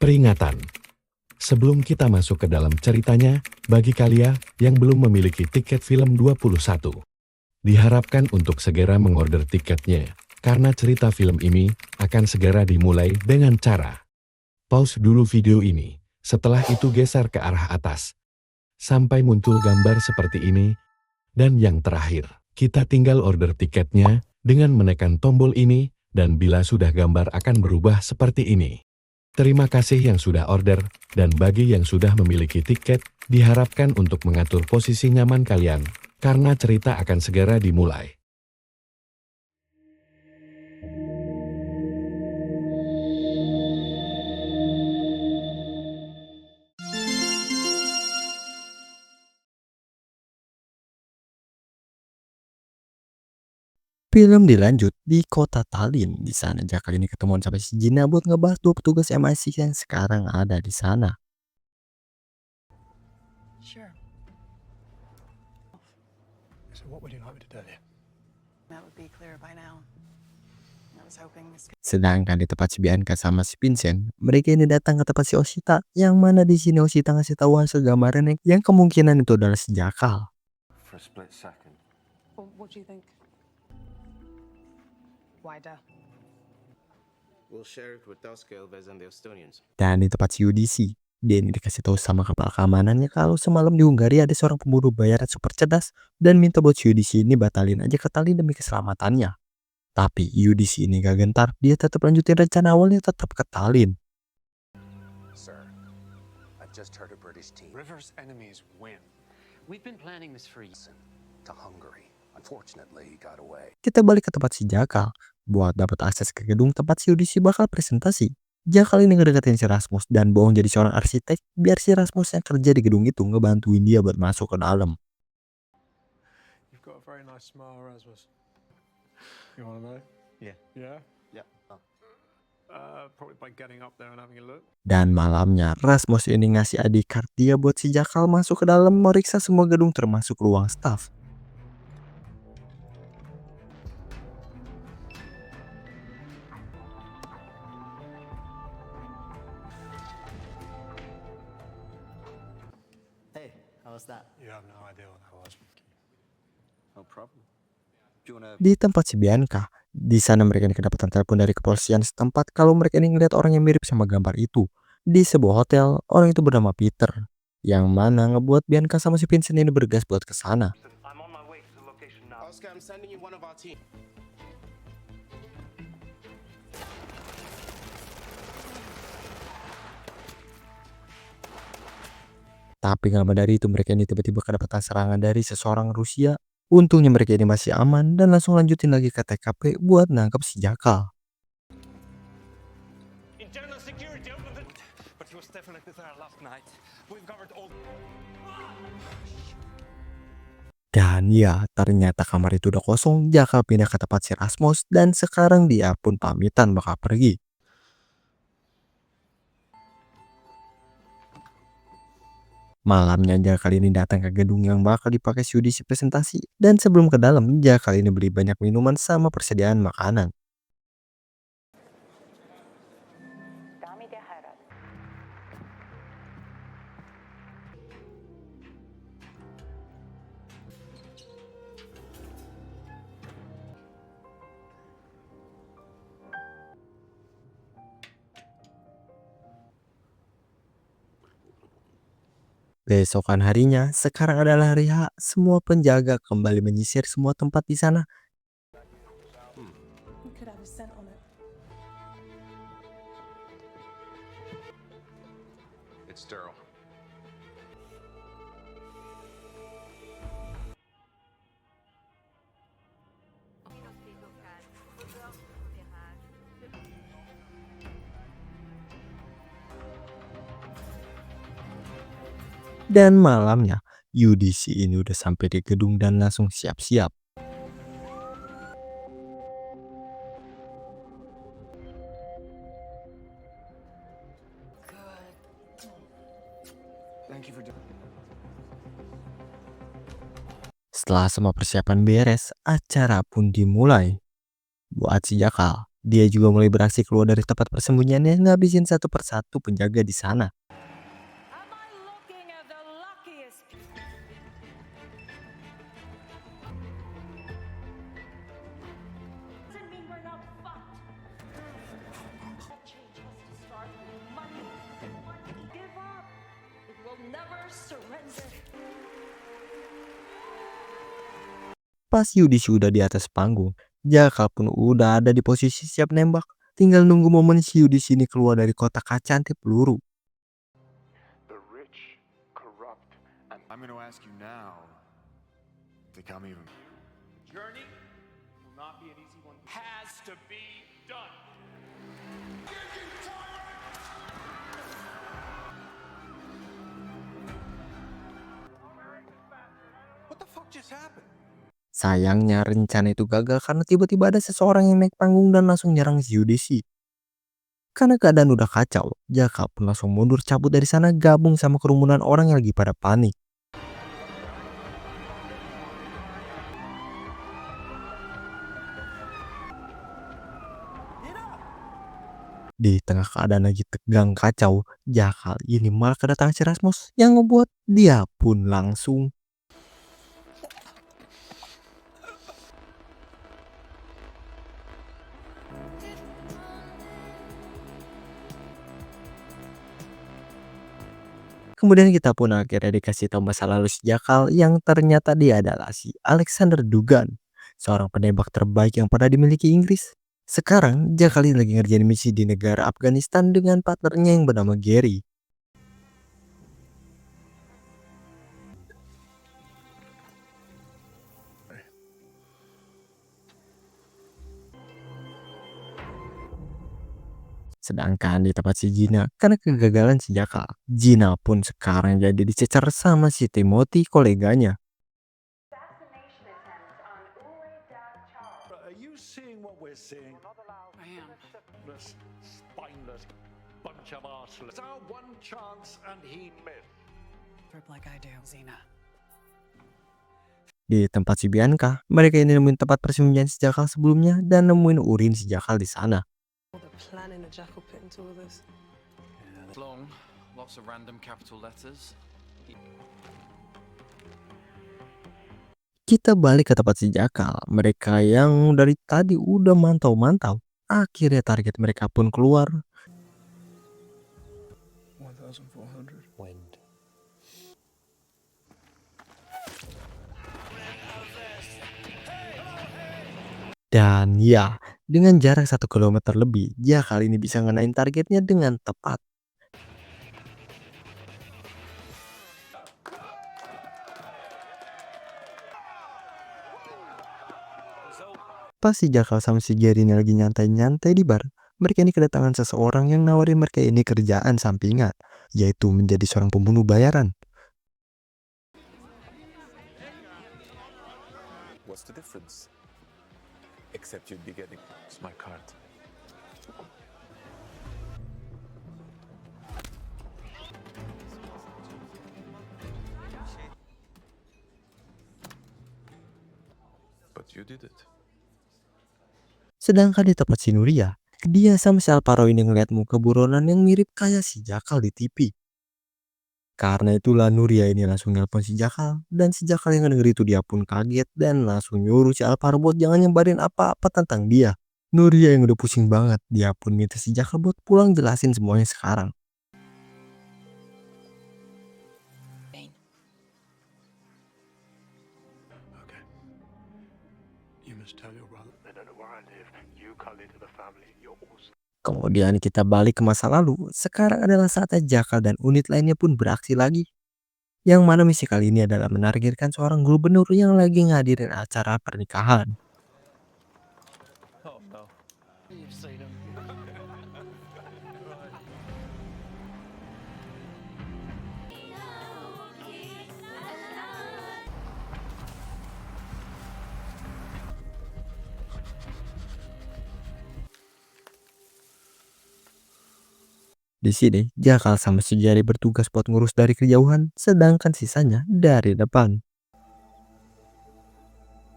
Peringatan. Sebelum kita masuk ke dalam ceritanya, bagi kalian yang belum memiliki tiket film 21, diharapkan untuk segera mengorder tiketnya, karena cerita film ini akan segera dimulai dengan cara pause dulu video ini, setelah itu geser ke arah atas, sampai muncul gambar seperti ini, dan yang terakhir, kita tinggal order tiketnya dengan menekan tombol ini, dan bila sudah gambar akan berubah seperti ini. Terima kasih yang sudah order, dan bagi yang sudah memiliki tiket, diharapkan untuk mengatur posisi nyaman kalian, karena cerita akan segera dimulai. Film dilanjut di kota Tallinn. Di sana Jack kali ini ketemuan sama si Gina buat ngebahas 2 petugas MI6 yang sekarang ada di sana. Sure. So what would you like me to tell you? That would be clear by now. I was hoping this. Sedangkan di tempat si Bianca sama si Vincent, mereka ini datang ke tempat si Oshita, yang mana di sini Oshita ngasih tahu hasil gambaran yang kemungkinan itu adalah si Jakal. For a split second. Well, what do you think? Why da? We'll share it with those Gelves and the Estonians. Dan di tempat si UDC, dia ini dikasih tahu sama kepala keamanannya kalau semalam di Hungaria ada seorang pembunuh bayaran super cerdas dan minta buat si UDC ini batalin aja ke Tallinn demi keselamatannya. Tapi UDC ini gak gentar, dia tetap lanjutin rencana awalnya tetap ke Tallinn. Sir, I've just heard a British team River's enemies win. We've been planning this for years. To Hungary. Unfortunately, he got away. Kita balik ke tempat si Jakal buat dapat akses ke gedung tempat si UDC bakal presentasi. Jakal ini ngedeketin si Rasmus dan bohong jadi seorang arsitek biar si Rasmus yang kerja di gedung itu ngebantuin dia buat masuk ke dalam. You've got a very nice smile, Rasmus. You want to know? Yeah. Yeah? Yeah. Probably by getting up there and having a look. Dan malamnya Rasmus ini ngasih ID card dia buat si Jakal masuk ke dalam meriksa semua gedung termasuk ruang staff. Hey, how was that? You have no idea what that was. No problem. Do you wanna... Di tempat si Bianca, di sana mereka ini kedapatan telepon dari kepolisian setempat kalau mereka ini ngeliat orang yang mirip sama gambar itu. Di sebuah hotel, orang itu bernama Peter, yang mana ngebuat Bianca sama si Vincent ini bergas buat ke sana. I'm on my way to the location now. Oscar, I'm sending you one of our team. Tapi gak lama dari itu mereka ini tiba-tiba kedapatan serangan dari seseorang Rusia. Untungnya mereka ini masih aman dan langsung lanjutin lagi ke TKP buat nangkep si Jakal. Internal security open the... But he was definitely there last night. We've covered all... Dan ya, ternyata kamar itu udah kosong. Jakal pindah ke tempat si Rasmus dan sekarang dia pun pamitan bakal pergi. Malamnya Jakal ini datang ke gedung yang bakal dipakai si UDC presentasi. Dan sebelum ke dalam, Jakal ini beli banyak minuman sama persediaan makanan. Besokan harinya, sekarang adalah hari H. Semua penjaga kembali menyisir semua tempat di sana. You could have a scent on it. It's Daryl. Dan malamnya, UDC ini udah sampai di gedung dan langsung siap-siap. Thank you for doing... Setelah semua persiapan beres, acara pun dimulai. Buat si Jakal, Dia juga mulai beraksi keluar dari tempat persembunyiannya, ngabisin satu persatu penjaga di sana. Am I looking at the luckiest? Doesn't mean we're not fucked. That change has to start with money. Money. Give up. It will never surrender. Pas Yudis udah di atas panggung, Jakal pun udah ada di posisi siap nembak. Tinggal nunggu momen si Yudis ini keluar dari kotak kaca anti peluru. The rich, corrupt, and I'm going to ask you now to come even. Journey will not be an easy one. Has to be done. What the fuck just happened? Sayangnya rencana itu gagal karena tiba-tiba ada seseorang yang naik panggung dan langsung nyerang si Yudisi. Karena keadaan udah kacau, Jakal pun langsung mundur cabut dari sana gabung sama kerumunan orang yang lagi pada panik. Di tengah keadaan lagi tegang kacau, Jakal ini malah kedatangan si Rasmus yang ngebuat dia pun langsung kemudian kita pun akhirnya dikasih tahu masa lalu si Jakal yang ternyata dia adalah si Alexander Dugan, seorang penembak terbaik yang pernah dimiliki Inggris. Sekarang Jakal ini lagi ngerjain misi di negara Afghanistan dengan partnernya yang bernama Gary. Sedangkan di tempat si Gina, karena kegagalan si Jakal, Gina pun sekarang jadi dicecar sama si Timothy koleganya. Are you seeing what we're seeing? I am. This spineless bunch of arseless. It's our one chance and he missed. Trip like I do, Xena. Di tempat si Bianca, mereka ini nemuin tempat persembunyian si Jakal sebelumnya dan nemuin urin si Jakal di sana. The planning a jackal pit into all this. Long, lots of random capital letters. Kita balik ke tempat si Jakal. Mereka yang dari tadi udah mantau-mantau. Akhirnya target mereka pun keluar. 1,400. Wind. Dan ya, dengan jarak 1 kilometer lebih, Jakal ini bisa ngenain targetnya dengan tepat. Pas si Jakal sama si Gary ini lagi nyantai-nyantai di bar, mereka ini kedatangan seseorang yang nawarin mereka ini kerjaan sampingan, yaitu menjadi seorang pembunuh bayaran. What's the difference? Except you'd be getting my card. But you did it. Sedangkan di tempat si Nuria, dia sama si Alvaro ini ngeliat muka buronan yang mirip kayak si Jakal di TV. Karena itulah Nuria ini langsung nelpon si Jakal, dan si Jakal yang denger itu dia pun kaget dan langsung nyuruh si Alvaro buat jangan nyebarin apa-apa tentang dia. Nuria yang udah pusing banget, dia pun minta si Jakal buat pulang jelasin semuanya sekarang. Okay. You must tell your brother. They don't know where I live. You cut into the family. You're awesome. Kemudian kita balik ke masa lalu, sekarang adalah saatnya Jakal dan unit lainnya pun beraksi lagi. Yang mana misi kali ini adalah menargetkan seorang gubernur yang lagi ngadirin acara pernikahan. Oh no. You've seen him. Di sini, Jakal sama si Gary bertugas buat ngurus dari kejauhan, sedangkan sisanya dari depan.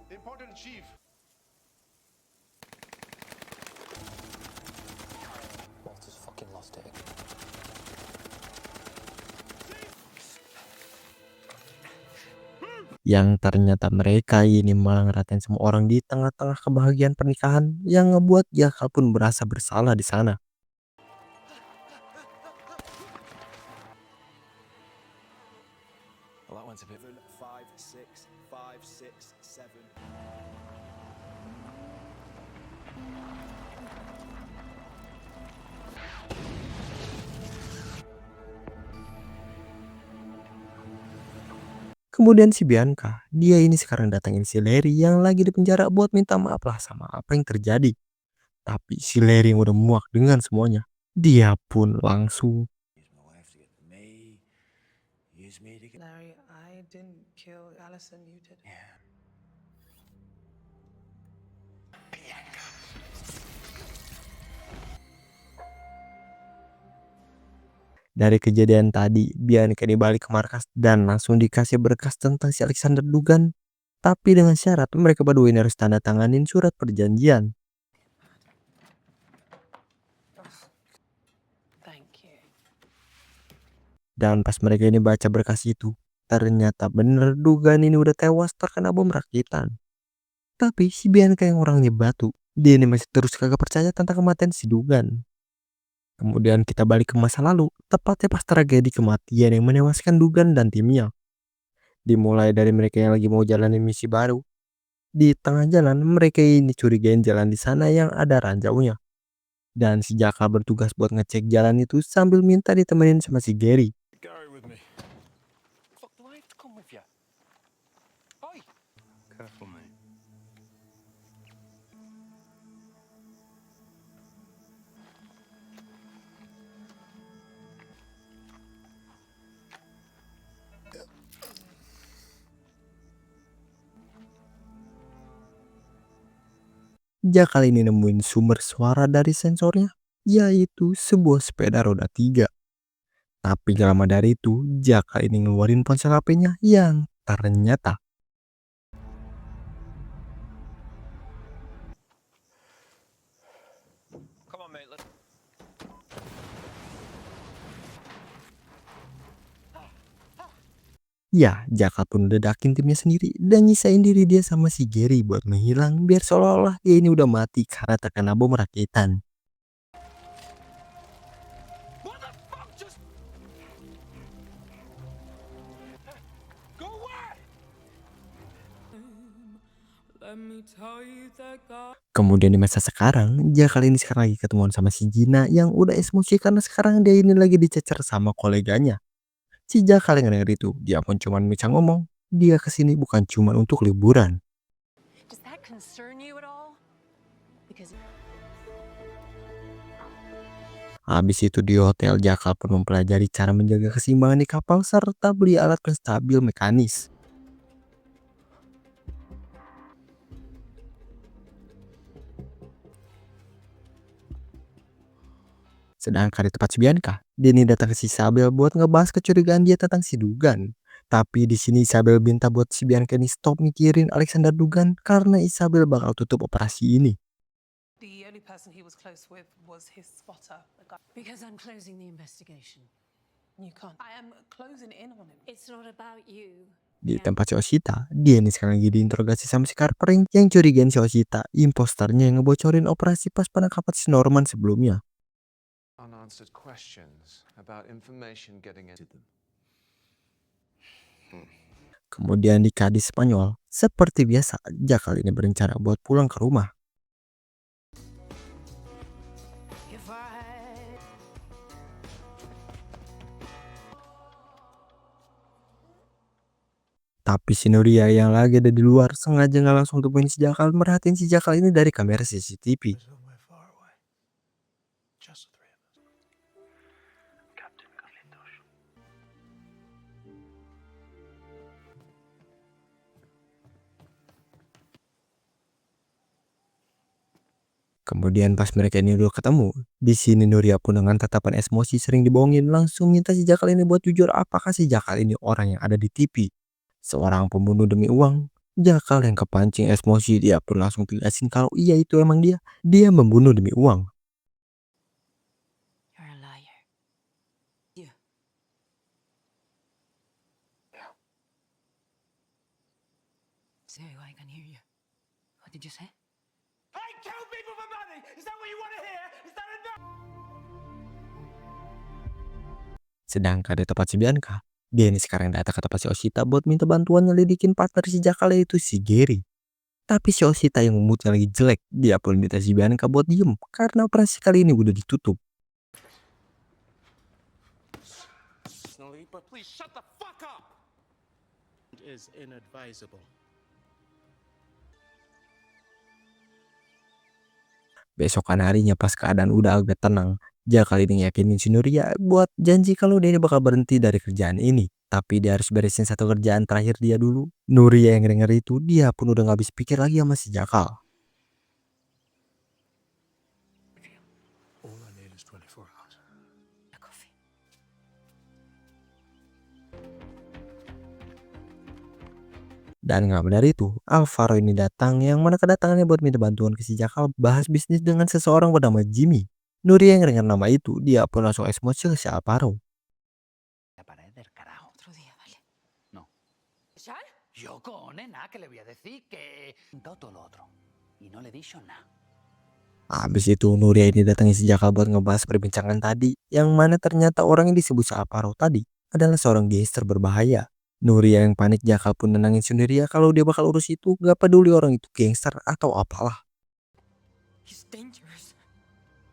Important chief. Yang ternyata mereka ini malah ngeratain semua orang di tengah-tengah kebahagiaan pernikahan yang ngebuat Jakal pun berasa bersalah di sana. Well, that one's a bit. Kemudian si Bianca, dia ini sekarang datangin si Larry yang lagi di penjara buat minta maaf lah sama apa yang terjadi. Tapi si Larry yang udah muak dengan semuanya, dia pun langsung Larry, I didn't kill Allison, you did. dari kejadian tadi. Bianca dibalik ke markas dan langsung dikasih berkas tentang si Alexander Dugan. Tapi dengan syarat mereka berdua ini harus tanda tanganin surat perjanjian. Thank you. Dan pas mereka ini baca berkas itu, ternyata bener Dugan ini udah tewas terkena bom rakitan. Tapi si Bianca yang orangnya batu, dia ini masih terus kagak percaya tentang kematian si Dugan. Kemudian kita balik ke masa lalu, tepatnya pas tragedi kematian yang menewaskan Dugan dan timnya. Dimulai dari mereka yang lagi mau jalanin misi baru. Di tengah jalan mereka ini curigain jalan di sana yang ada ranjaunya. Dan si Jakal bertugas buat ngecek jalan itu sambil minta ditemenin sama si Gary. Gary with me. Fuck, do I have to come with you? Oi! Careful, mate. Jakal ini nemuin sumber suara dari sensornya, yaitu sebuah sepeda roda 3. Tapi gak lama dari itu, Jakal ini ngeluarin ponsel HP-nya yang ternyata Come on, mate. Let's. ya, Jakal pun ledakin timnya sendiri dan nyisain diri dia sama si Gary buat menghilang biar seolah-olah dia ini udah mati karena terkena bom rakitan. What the fuck? Just. Go where? Kemudian di masa sekarang, Jakal ini sekarang lagi ketemuan sama si Gina yang udah emosi karena sekarang dia ini lagi dicecer sama koleganya. Si Jakal yang denger itu, dia pun cuman bisa ngomong, dia kesini bukan cuma untuk liburan. Does that concern you at all? Because Habis itu di hotel, Jakal pun mempelajari cara menjaga keseimbangan di kapal serta beli alat penstabil mekanis. Sedangkan di tempat si Bianca, dia ini datang ke si Isabel buat ngebahas kecurigaan dia tentang si Dugan. Tapi di sini Isabel minta buat si Bianca ini stop mikirin Alexander Dugan karena Isabel bakal tutup operasi ini. The only person he was close with was his spotter. The guy. because I'm closing the investigation. You can't. I am closing in on him. It's not about you. Di tempat si Osita, dia ini sekarang lagi diinterogasi sama si Carpering yang curigain si Osita, imposternya yang ngebocorin operasi pas penangkapan si Norman sebelumnya. Unanswered questions about information getting into them. Kemudian di Kadis Spanyol, seperti biasa, Jakal ini berencana buat pulang ke rumah. Tapi si Nuria yang lagi ada di luar sengaja nggak langsung temuin si Jakal, merhatiin si Jakal ini dari kamera CCTV. Somewhere far away. Just the three of us. Captain Carlitos. Kemudian pas mereka ini udah ketemu, di sini Nuria pun dengan tatapan emosi sering dibohongin langsung minta si Jakal ini buat jujur apakah si Jakal ini orang yang ada di TV. Seorang pembunuh demi uang. Jakal yang kepancing emosi, dia pun langsung jelasin kalau iya itu emang dia membunuh demi uang. You're a liar. You. I can hear you. What did you say? I kill people for money! Is that what you want to hear? Is that enough? Sedangkan di tempat si Bianca, dia ini sekarang datang ke tempat si Oshita buat minta bantuan nyelidikin partner si Jakal yaitu si Gary. Tapi si Oshita yang moodnya lagi jelek, dia pun minta si Bianca buat diem karena operasi kali ini udah ditutup. Personally, but please shut the fuck up! Is inadvisable. Besokan harinya pas keadaan udah agak tenang, Jakal ini yakinin si Nuria buat janji kalau dia ini bakal berhenti dari kerjaan ini. Tapi dia harus beresin satu kerjaan terakhir dia dulu. Nuria yang denger itu, dia pun udah gak habis pikir lagi sama si Jakal. All I need is 24 hours. A coffee. Dan gak benar itu, Alvaro ini datang yang mana kedatangannya buat minta bantuan ke si Jakal bahas bisnis dengan seseorang bernama Jimmy. Nuria yang dengar nama itu, dia pun langsung emosi ke si Alvaro. Otro día, vale. ¿Sean? Yoko, nena, ¿qué le voy a decir? Que todo lo otro. Y no le he dicho nada. Habis itu Nuria ini datangi si Jakal buat ngebahas perbincangan tadi, yang mana ternyata orang yang disebut si Alvaro tadi adalah seorang gangster berbahaya. Nuria yang panik, Jakal pun nenangin si Nuria kalau dia bakal urus itu, gak peduli orang itu gangster atau apalah. He's dangerous.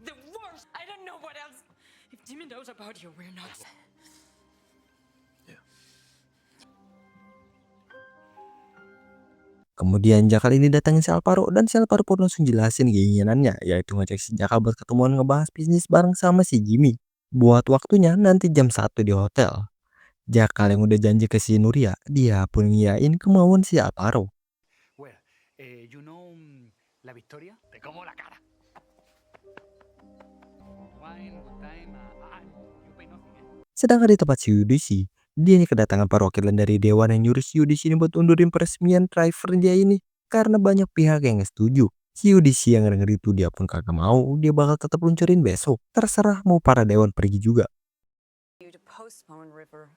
The worst. I don't know what else. If Jimmy knows about you, we're nuts. Kemudian Jakal ini datangin si Alvaro dan si Alvaro pun langsung jelasin keinginannya, yaitu ngajak si Jakal buat ketemuan ngebahas bisnis bareng sama si Jimmy. Buat waktunya nanti jam 1 di hotel. Jakal yang udah janji ke si Nuria, dia pun ngiyain kemauan si Alvaro. Well, you know La Victoria? Te como la cara. Wine, good time, you pay nothing, eh? Sedangkan di tempat si Yudisi, dia ini kedatangan perwakilan dari Dewan yang nyuruh si Yudisi ini buat undurin peresmian driver dia ini. Karena banyak pihak yang gak setuju. Si Yudisi yang denger itu dia pun kagak mau, dia bakal tetap luncurin besok. Terserah mau para Dewan pergi juga. You to postpone River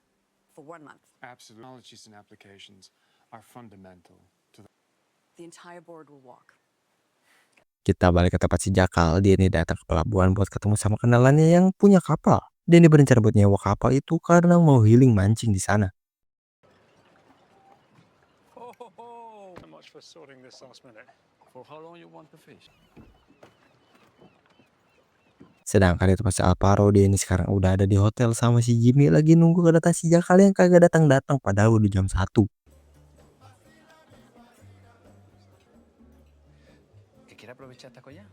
for 1 month. Absolute technologies and applications are fundamental to The entire board will walk. Kita balik ke tempat si Jakal, dia ini datang ke pelabuhan buat ketemu sama kenalannya yang punya kapal. Dia ini berencana buat nyewa kapal itu karena mau healing mancing di sana. So much for sorting this last minute. For how long you want to fish? Sedangkan di tempat si Alvaro, dia ini sekarang udah ada di hotel sama si Jimmy lagi nunggu kedatangan si Jakal yang kagak datang-datang padahal udah jam 1. ¿Que quiere aprovechar esta colla?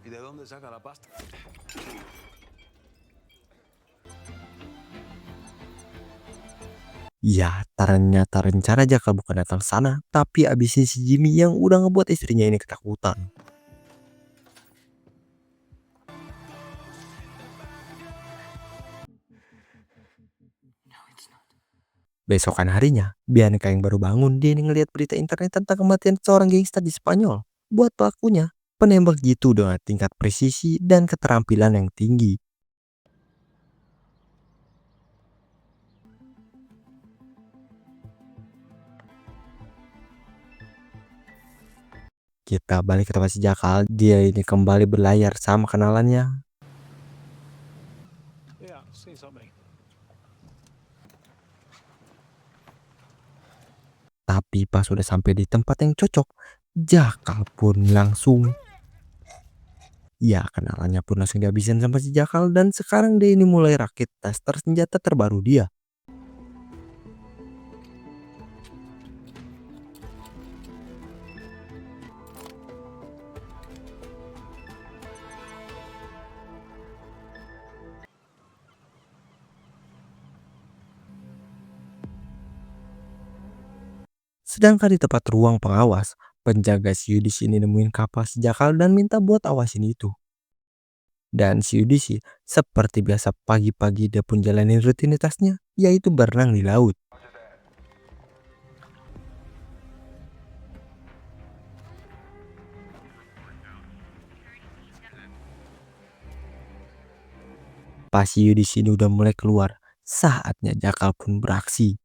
¿Y de dónde saca la pasta? Ya, ternyata rencana Jakal bukan datang sana, tapi abisin si Jimmy yang udah ngebuat istrinya ini ketakutan. Besokan harinya, Bianca yang baru bangun, dia ini ngeliat berita internet tentang kematian seorang gangster di Spanyol. Buat pelakunya, penembak jitu dengan tingkat presisi dan keterampilan yang tinggi. Kita balik ke tempat si Jakal, dia ini kembali berlayar sama kenalannya. Yeah, see something. Tapi pas sudah sampai di tempat yang cocok, Jakal pun langsung... Ya, kenalannya pun langsung dihabisin sama si Jakal dan sekarang dia ini mulai rakit tester senjata terbaru dia. Sedangkan di tempat ruang pengawas, penjaga si Yudisi ini nemuin kapal si Jakal dan minta buat awasin itu. Dan si Yudisi seperti biasa pagi-pagi dia pun jalanin rutinitasnya, yaitu berenang di laut. Pas si Yudisi ini udah mulai keluar, saatnya Jakal pun beraksi.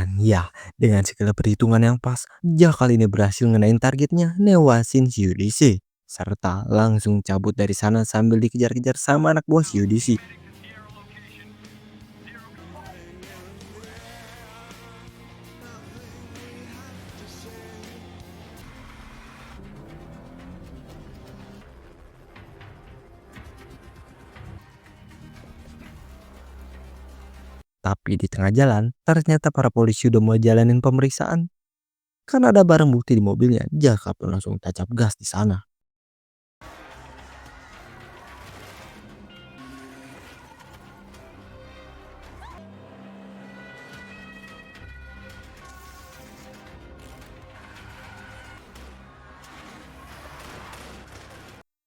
Dan ya, dengan segala perhitungan yang pas, Jakal ini berhasil ngenain targetnya, newasin si Yudici. Serta langsung cabut dari sana sambil dikejar-kejar sama anak buah si Yudici. Tapi di tengah jalan, ternyata para polisi udah mau jalanin pemeriksaan. Karena ada barang bukti di mobilnya, Jakal pun langsung tancap gas di sana.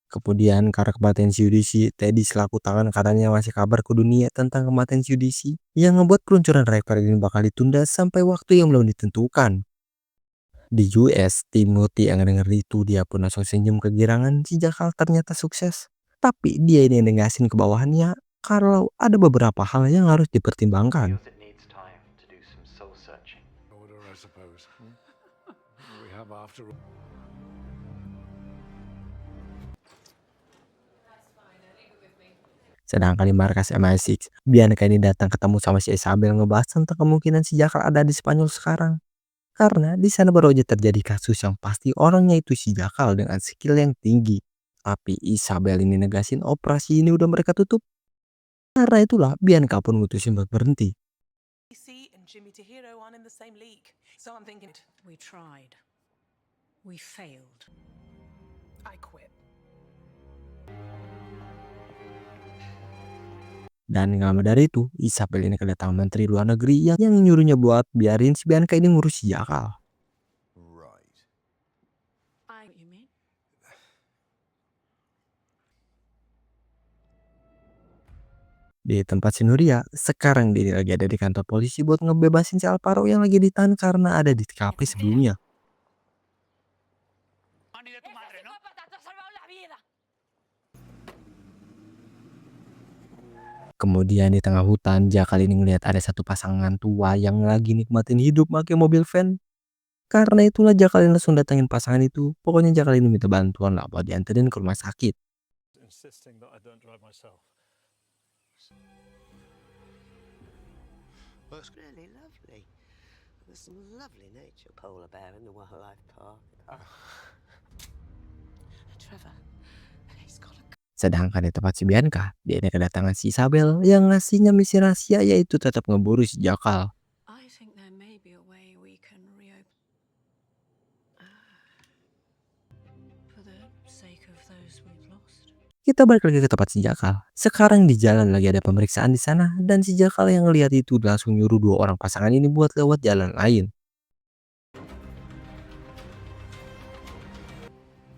Kemudian karena kematian si Yudici, Teddy selaku tangan kanannya ngasih kabar ke dunia tentang kematian si Yudici, yang ngebuat peluncuran reaktor ini bakal ditunda sampai waktu yang belum ditentukan. Di US, Timothy yang denger itu dia pun langsung senyum kegirangan si Jakal ternyata sukses. Tapi dia ini yang negasin ke bawahannya kalau ada beberapa hal yang harus dipertimbangkan. Order, I suppose. We have after all. Sedangkan di markas MI6, Bianca ini datang ketemu sama si Isabel ngebahas tentang kemungkinan si Jakal ada di Spanyol sekarang. Karena di sana baru aja terjadi kasus yang pasti orangnya itu si Jakal dengan skill yang tinggi. Tapi Isabel ini negasin operasi ini udah mereka tutup. Karena itulah Bianca pun mutusin buat berhenti. And Jimmy Tahiro aren't in the same league. So I'm thinking, We tried. We failed. I quit. Dan gak lama dari itu, Isabel ini kedatangan Menteri Luar Negeri yang nyuruhnya buat biarin si Bianca ini ngurus si Jakal. You mean? Di tempat si Nuria, sekarang dia lagi ada di kantor polisi buat ngebebasin si Alvaro yang lagi ditahan karena ada di TKP sebelumnya. Kemudian di tengah hutan, Jakal ini ngeliat ada satu pasangan tua yang lagi nikmatin hidup pakai mobil van. Karena itulah Jakal ini langsung datangin pasangan itu. Pokoknya Jakal ini minta bantuan lah buat dianterin ke rumah sakit. Insisting that I don't drive myself. Well, it's really lovely. There's some lovely nature. Polar bear in the wildlife park. Trevor, he's got a Sedangkan di tempat si Bianca, dia ada kedatangan si Isabel yang ngasihnya misi rahasia yaitu tetap ngeburu si Jakal. I think there may be a way we can reopen. For the sake of those we've lost. Kita balik lagi ke tempat si Jakal. Sekarang di jalan lagi ada pemeriksaan di sana dan si Jakal yang ngeliat itu langsung nyuruh dua orang pasangan ini buat lewat jalan lain.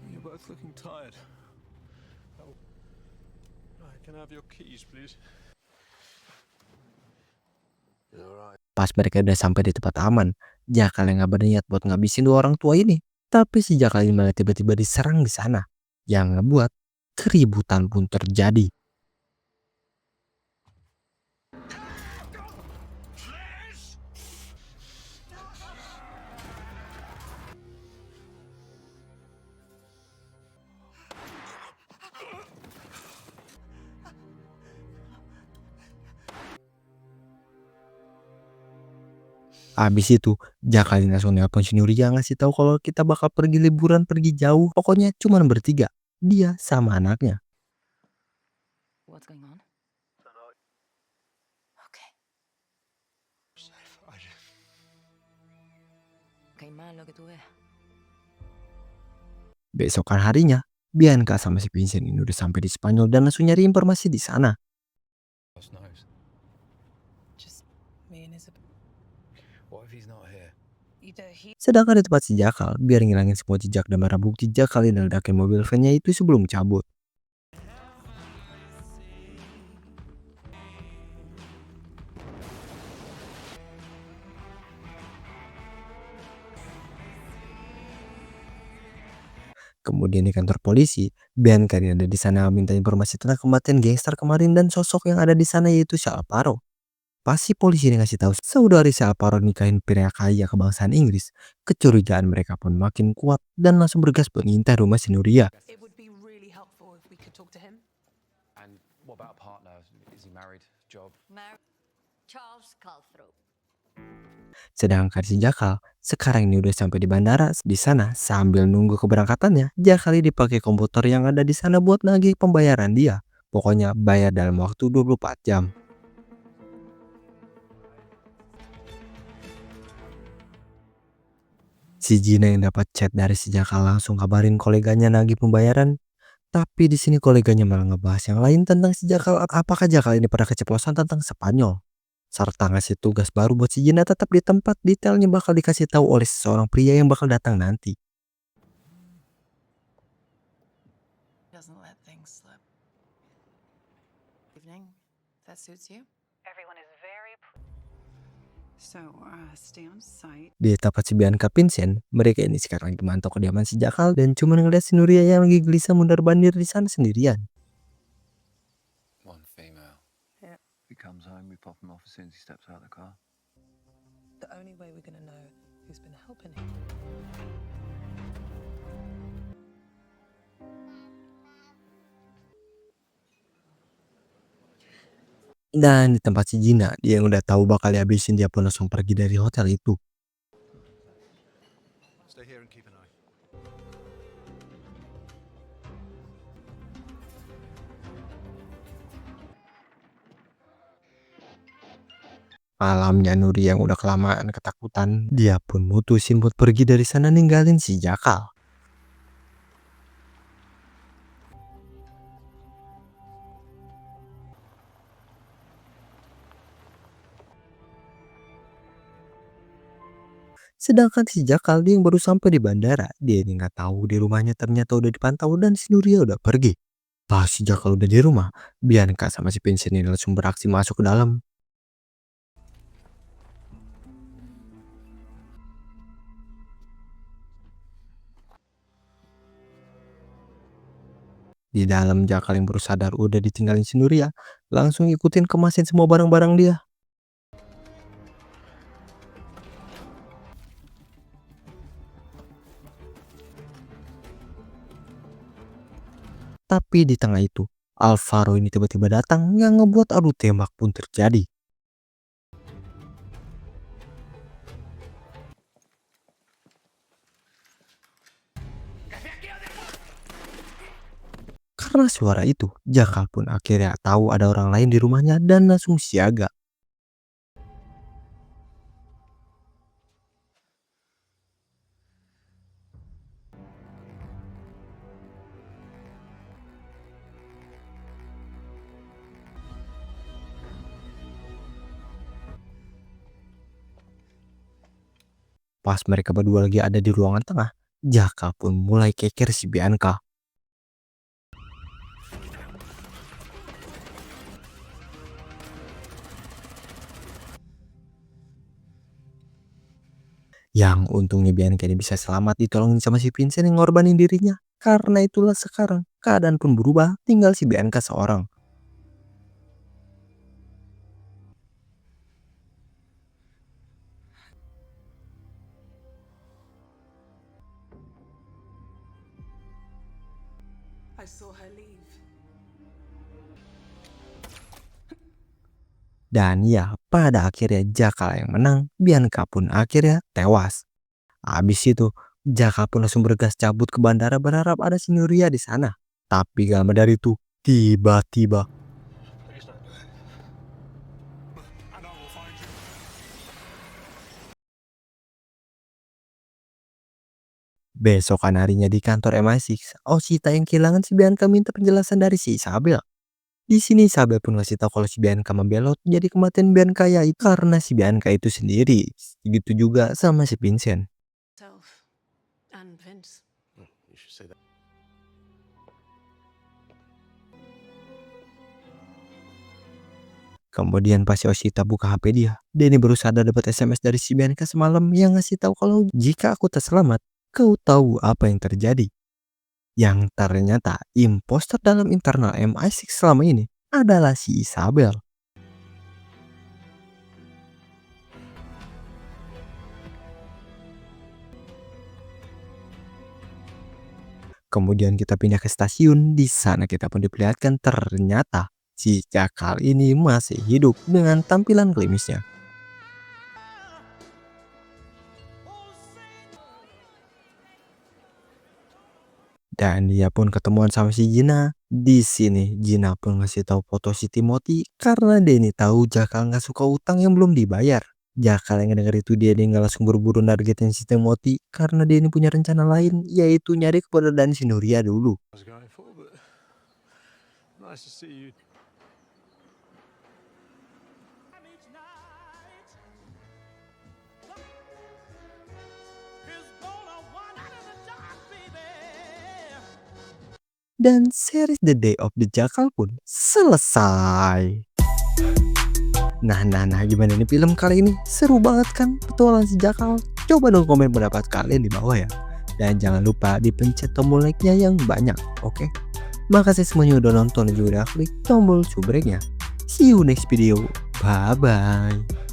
You're both looking tired. Can I have your keys, please? Pas mereka udah sampai di tempat aman, Jakal yang gak berniat buat ngabisin dua orang tua ini. Tapi si Jakal ini malah tiba-tiba diserang di sana, yang ngebuat keributan pun terjadi. Abis itu, Jakal langsung nelpon si Nuria ngasih tahu kalau kita bakal pergi liburan, pergi jauh. Pokoknya cuman bertiga, dia sama anaknya. What's going on? Okay. Okay, man, lo que tú veas. Besokan harinya, Bianca sama si Vincent ini udah sampai di Spanyol dan langsung nyari informasi di sana. just me and Isabel. What if he's not here? Sedangkan di tempat si Jakal, biar ngilangin semua jejak dan barang bukti, Jakal ini ledakin mobil van-nya itu sebelum cabut. Kemudian di kantor polisi, Bianca ini ada di sana minta informasi tentang kematian gangster kemarin dan sosok yang ada di sana yaitu si Alvaro. Pasti polisi ini ngasih tahu saudari si Alvaro nikahin pria kaya kebangsaan Inggris. Kecurigaan mereka pun makin kuat dan langsung bergas buat ngintai rumah si Nuria. It would be really helpful if we could talk to him. And what about a partner? Is he married? Job? Charles Calthrope. Sedangkan si Jakal sekarang ini udah sampai di bandara. Di sana sambil nunggu keberangkatannya, Jakal dipakai komputer yang ada di sana buat nagih pembayaran dia. Pokoknya bayar dalam waktu 24 jam. Si Gina yang dapat chat dari si Jakal langsung kabarin koleganya nagih pembayaran. Tapi di sini koleganya malah ngebahas yang lain tentang si Jakal. Apakah Jakal ini pernah keceplosan tentang Spanyol? Serta ngasih tugas baru buat si Gina tetap di tempat. Detailnya bakal dikasih tahu oleh seorang pria yang bakal datang nanti. Doesn't let things slip. Evening, if that suits you. Everyone is very. So, stay on site. Di tempat si Bianca Vincent, mereka ini sekarang lagi mantau kediaman si Jakal dan cuma ngeliat si Nuria yang lagi gelisah mundar-mandir di sana sendirian. One female. Yeah. If he comes home, we pop him off as soon as he steps out of the car. The only way we're gonna know who's been helping him. Dan di tempat si Gina, dia yang udah tahu bakal dihabisin, dia pun langsung pergi dari hotel itu. Stay here and keep an eye. Malamnya Nuri yang udah kelamaan ketakutan, dia pun mutusin buat pergi dari sana ninggalin si Jakal. Sedangkan si Jakal dia yang baru sampai di bandara, dia ini nggak tahu di rumahnya ternyata udah dipantau dan si Nuria udah pergi. Pas si Jakal udah di rumah, Bianca sama si Vincent ini langsung beraksi masuk ke dalam. Di dalam Jakal yang baru sadar udah ditinggalin si Nuria, langsung ikutin kemasin semua barang-barang dia. Tapi di tengah itu, Alvaro ini tiba-tiba datang yang ngebuat adu tembak pun terjadi. Karena suara itu, Jakal pun akhirnya tahu ada orang lain di rumahnya dan langsung siaga. Pas mereka berdua lagi ada di ruangan tengah, Jakal pun mulai keker si Bianca. Yang untungnya Bianca ini bisa selamat ditolongin sama si Vincent yang ngorbanin dirinya. Karena itulah sekarang keadaan pun berubah, tinggal si Bianca seorang. I saw her leave. Dan ya, pada akhirnya Jakal yang menang, Bianca pun akhirnya tewas. Habis itu, Jakal pun langsung bergas cabut ke bandara berharap ada si Nuria di sana. Tapi gak lama dari itu, tiba-tiba besokan harinya di kantor MI6, Oshita yang kehilangan si Bianca minta penjelasan dari si Isabel. Di sini Isabel pun ngasih tahu kalau si Bianca membelot, jadi kematian Bianca ya itu karena si Bianca itu sendiri. Gitu juga sama si Vincent. Self and Vince. You should say that. Kemudian pas si Oshita buka HP dia, Denny baru sadar dapat SMS dari si Bianca semalam yang ngasih tahu kalau jika aku tak selamat, kau tahu apa yang terjadi? Yang ternyata imposter dalam internal MI6 selama ini adalah si Isabel. Kemudian kita pindah ke stasiun. Di sana kita pun diperlihatkan ternyata si Jakal ini masih hidup dengan tampilan klimisnya. Dan dia pun ketemuan sama si Gina. Di sini Gina pun ngasih tahu foto si Timothy karena dia ini tahu Jakal nggak suka utang yang belum dibayar. Jakal yang denger itu dia nggak langsung buru-buru nargetin si Timothy karena dia ini punya rencana lain, yaitu nyari keberadaan si Nuria dulu. I was going for, but nice to see you. Dan series The Day of the Jackal pun selesai. Nah, gimana nih film kali ini? Seru banget kan petualangan si Jakal? Coba dong komen pendapat kalian di bawah ya. Dan jangan lupa dipencet tombol like-nya yang banyak, oke? Makasih semuanya udah nonton dan juga udah klik tombol subscribe-nya. See you next video. Bye-bye.